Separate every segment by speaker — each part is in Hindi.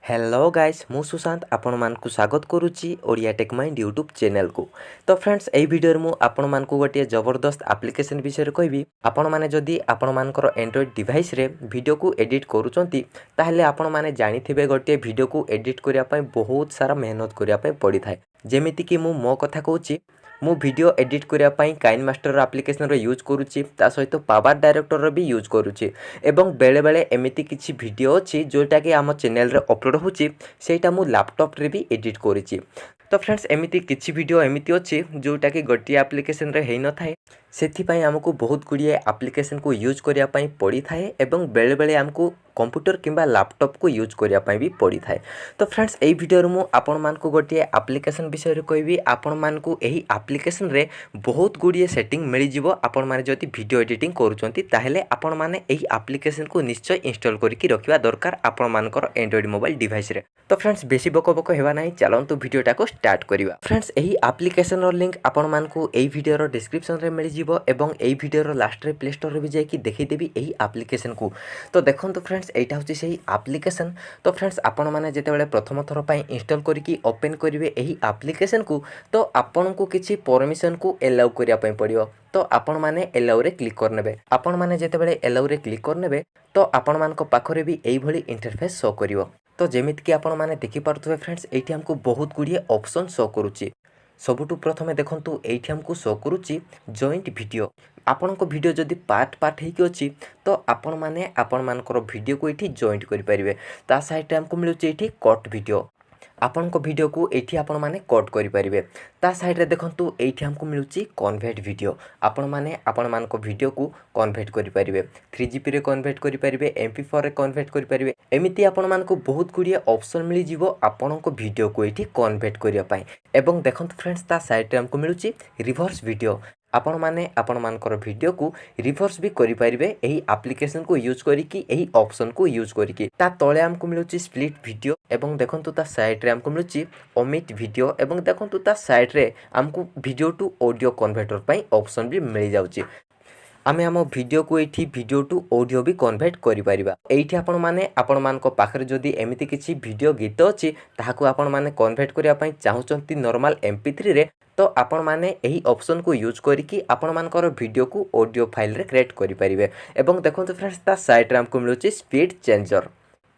Speaker 1: हेलो गाइस मु सुशांत आपण मानकु स्वागत करुच्ची Odia tech mind YouTube channel को। तो फ्रेंड्स एई वीडियो मु आपण मानकु गोटे जबरदस्त एप्लिकेशन विषय कहबी। आपण माने जदी आपण मानकर एंड्रॉइड डिवाइस रे वीडियो को एडिट करूचंती ताहले आपण माने जानिथिबे गोटे वीडियो को एडिट करिया पय बहुत सारा मेहनत करिया पय पड़ी थाए। जेमिति कि मु मो कथा कहूची मु वीडियो एडिट करिया पय काइनमास्टर एप्लिकेशन रो यूज करूची ता सहित पावर डायरेक्टर रो भी यूज करूची एवं बेले बेले एमिति किछि वीडियो अछि जोटा कि आम चैनल रे अपलोड होची सेटा मु लैपटॉप रे भी एडिट करिची। तो फ्रेंड्स एमिति किछि वीडियो एमिति अछि जोटा कि गोटी एप्लिकेशन रे हेइ न थाए सेथिपाई आमको बहुत गुड़िए एप्लिकेशन को यूज करिया पय पड़ी थाए एवं बेले बेले आमको कंप्यूटर किंबा लैपटॉप को यूज करिया पय भी पड़ी थाए। तो फ्रेंड्स एई वीडियो मु आपण मानकु गोटे एप्लिकेशन विषय रे कहबी। आपण मानकु एही एप्लिकेशन रे बहुत गुड़िए सेटिंग मिल जिवो। आपण माने जदि वीडियो एडिटिंग करूचंती ताहेले आपण माने एही एप्लिकेशन को निश्चय इंस्टॉल करिकि रखिबा दरकार आपण मानकर एंड्रॉइड मोबाइल डिवाइस रे। तो फ्रेंड्स बेसी बक बक हेबा नाही चलंतु वीडियोटा को स्टार्ट करिवा। फ्रेंड्स एही एप्लिकेशन रो लिंक आपण मानकु एई वीडियो रो डिस्क्रिप्शन रे मिल जिवो एवं एई वीडियो रो लास्ट रे प्ले स्टोर रे भी जाई कि देखि देबी एही एप्लिकेशन को। तो देखंतु फ्रेंड्स एटा होची सेही एप्लिकेशन। तो फ्रेंड्स आपण माने जेतेबेले प्रथम थर पय इंस्टॉल करिकि ओपन करिवे एही एप्लिकेशन को तो आपण को किछि परमिशन को एलाउ करिया पय पड़ियो। तो आपण माने एलाउ रे क्लिक करनेबे। आपण माने जेतेबेले एलाउ रे क्लिक करनेबे तो आपण मानक पाखरे भी एई भली इंटरफेस शो करिवो। तो जेमिति कि आपण माने देखि पारथुबे फ्रेंड्स एठी हमको बहुत गुड़िए ऑप्शन शो करूची। सबुठु प्रथमे देखंतु एठी हमको शो करूची जॉइंट वीडियो। आपनको वीडियो जदि पार्ट पार्ट हेकि अछि तो आपण माने आपण मानकर वीडियो को एठी जॉइंट करि परिबे। ता साइड रे हमको मिलुची एठी कट वीडियो। आपनको वीडियो को एठी आपण माने कट करि परिबे। ता साइड रे देखंतु एठी हमको मिलुची कन्वर्ट वीडियो। आपण माने आपण मानको वीडियो को कन्वर्ट करि परिबे। 3GP रे कन्वर्ट करि परिबे, MP4 रे कन्वर्ट करि परिबे। एमिति आपण मानको बहुत गुड़िए ऑप्शन मिली जिवो आपनको वीडियो को एठी कन्वर्ट करिया पय। एवं देखंतु फ्रेंड्स ता साइड रे हमको मिलुची रिवर्स वीडियो। आपण माने आपण मानकर वीडियो को रिवर्स भी करि परिबे एही एप्लिकेशन को यूज करिकि एही ऑप्शन को यूज करिकि। ता तळे हमको मिलुची स्प्लिट वीडियो एवं देखंतु ता साइड रे हमको मिलुची ओमिट वीडियो एवं देखंतु ता साइड रे हमको वीडियो टू ऑडियो कन्वर्टर पय ऑप्शन भी मिल जाउची। आमे आम वीडियो को एठी वीडियो टू ऑडियो भी कन्वर्ट करि परिबा। एठी आपण माने आपण मानको पाखरे जदि एमिति किछि वीडियो गीत अछि ताहाको आपण माने कन्वर्ट करिया पय चाहुचंती नॉर्मल MP3 रे तो आपण माने एही ऑप्शन को यूज करिकि आपण मानकर वीडियो को ऑडियो फाइल रे क्रिएट करि परिबे। एवं देखंतु फ्रेंड्स ता साइड रे हमको मिलुची स्पीड चेंजर।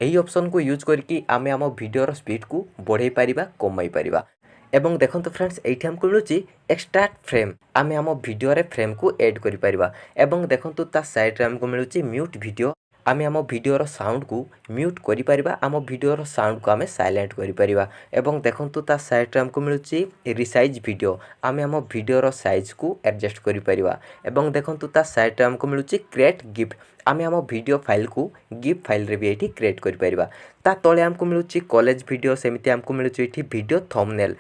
Speaker 1: एही ऑप्शन को यूज करिकि आमे आम वीडियो रो स्पीड को बढ़ाई परिबा कमाई परिबा। एवं देखंतु फ्रेंड्स एठी हमको मिलुची एक्सट्रैक्ट फ्रेम। आमे आम वीडियो रे फ्रेम को ऐड करि परिबा। एवं देखंतु ता साइड रे हमको मिलुची म्यूट वीडियो। आमे आम वीडियो रो साउंड को म्यूट करि परिबा, आम वीडियो रो साउंड को आमे साइलेंट करि परिबा। एवं देखंतु ता साइड रे हमको मिलुची रिसाइज वीडियो। आमे आम वीडियो रो साइज को एडजस्ट करि परिबा। एवं देखंतु ता साइड रे हमको मिलुची क्रिएट गिफ। आमे आम वीडियो फाइल को गिफ फाइल रे भी एठी क्रिएट करि परिबा। ता तळे हमको मिलुची कॉलेज वीडियो, सेमिति हमको मिलुची एठी वीडियो थंबनेल।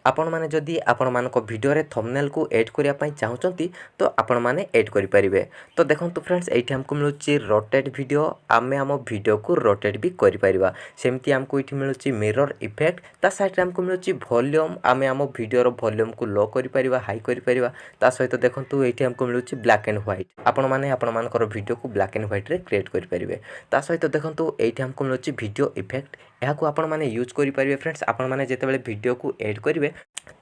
Speaker 1: आपण माने जदि आपण मानको वीडियो रे थंबनेल को ऐड करिया पय चाहुचंती तो आपण माने ऐड करि परिबे। तो देखंतु फ्रेंड्स एठी हमको मिलुची रोटेट वीडियो। आमे आम वीडियो को रोटेट भी करि परिबा। सेमति हमको एठी मिलुची मिरर इफेक्ट। ता साइड रे हमको मिलुची वॉल्यूम। आमे आम वीडियो रो वॉल्यूम को लो करि परिबा, हाई करि परिबा। ता सहित देखंतु एठी हमको मिलुची ब्लैक एंड व्हाइट। आपण माने आपण मानकर वीडियो को ब्लैक एंड व्हाइट रे क्रिएट करि परिबे। ता सहित देखंतु एठी हमको मिलुची वीडियो इफेक्ट। एहा को आपण माने यूज करि परिबे फ्रेंड्स। आपण माने जेतेबेले वीडियो को ऐड करिवे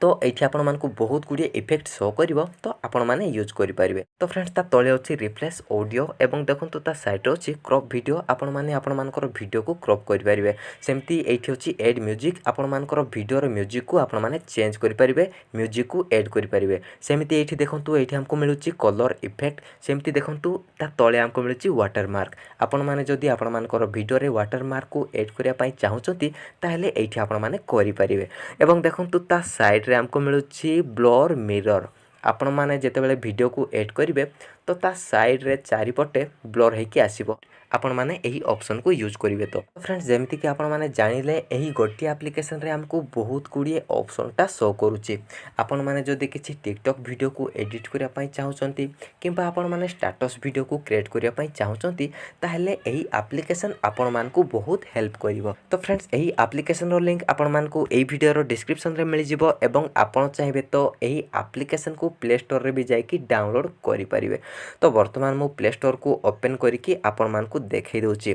Speaker 1: तो एठी आपण मानकु बहुत गुड़िए इफेक्ट शो करिवो तो आपण माने यूज करि परिबे। तो फ्रेंड्स ता तळे अछि रिप्लेस ऑडियो एवं देखंतु ता साइड रे अछि क्रॉप वीडियो। आपण माने आपण मानकर वीडियो को क्रॉप करि परिबे। सेमति एठी अछि ऐड म्यूजिक। आपण मानकर वीडियो रो म्यूजिक को आपण माने चेंज करि परिबे, म्यूजिक को ऐड करि परिबे। सेमति एठी देखंतु एठी हमको मिलुची कलर इफेक्ट। सेमति देखंतु ता तळे हमको मिलुची वाटरमार्क। आपण माने जदि आपण मानकर वीडियो रे वाटरमार्क को ऐड करिया पय चाहुचंती ताहेले एठी आपण माने करि परिबे। एवं देखंतु ता साइड रे हमको मिलुची ब्लर मिरर। आपण माने जेतेबेले वीडियो को ऐड करिवे तो ता साइड रे चारि पटे ब्लर हेकि आसीबो। आपण माने एही ऑप्शन को यूज करिवे। तो फ्रेंड्स जेमति कि आपण माने जानिले एही गोटी एप्लिकेशन रे हमको बहुत गुड़िए ऑप्शन टा शो करूची। आपण माने जदि किछि टिकटॉक वीडियो को एडिट करिया पय चाहुचंती किंबा आपण माने स्टेटस वीडियो को क्रिएट करिया पय चाहुचंती ताहेले एही एप्लिकेशन आपण मानकु बहुत हेल्प करिवो। तो फ्रेंड्स एही एप्लिकेशन रो लिंक आपण मानकु एही वीडियो रो डिस्क्रिप्शन रे मिल जिवो एवं आपण चाहिबे तो एही एप्लिकेशन को प्ले स्टोर रे भी जाई कि डाउनलोड करि परिबे। तो वर्तमान मु प्ले स्टोर को ओपन करिकि आपण मानकु देखै दउची।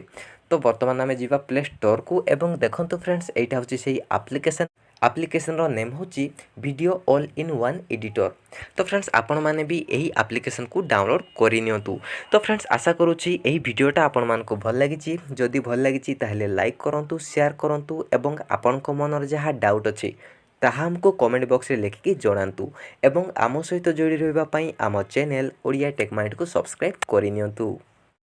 Speaker 1: तो बर्तमान आम जा प्ले स्टोर को एवं देखो फ्रेंड्स यहाँ हूँ से आप्लिकेसन नेम हूँ video all in one editor. तो फ्रेंड्स आपण मैंने भी यही आप्लिकेसन को डाउनलोड करनियंतु। तो फ्रेंड्स आशा करुँची यही वीडियोटा आपण मानक भल लगी। जदि भल लगी ताहले लाइक करूँ, शेयर करूँ एवं आपण मनर जहाँ डाउट अच्छी ताहा हमको कमेंट बॉक्स रे लिखिकी जणांतु एवं आम सहित जोड़ी रहिबा पई आम चैनल ओडिया टेक माइंड को सब्सक्राइब करनियंतु।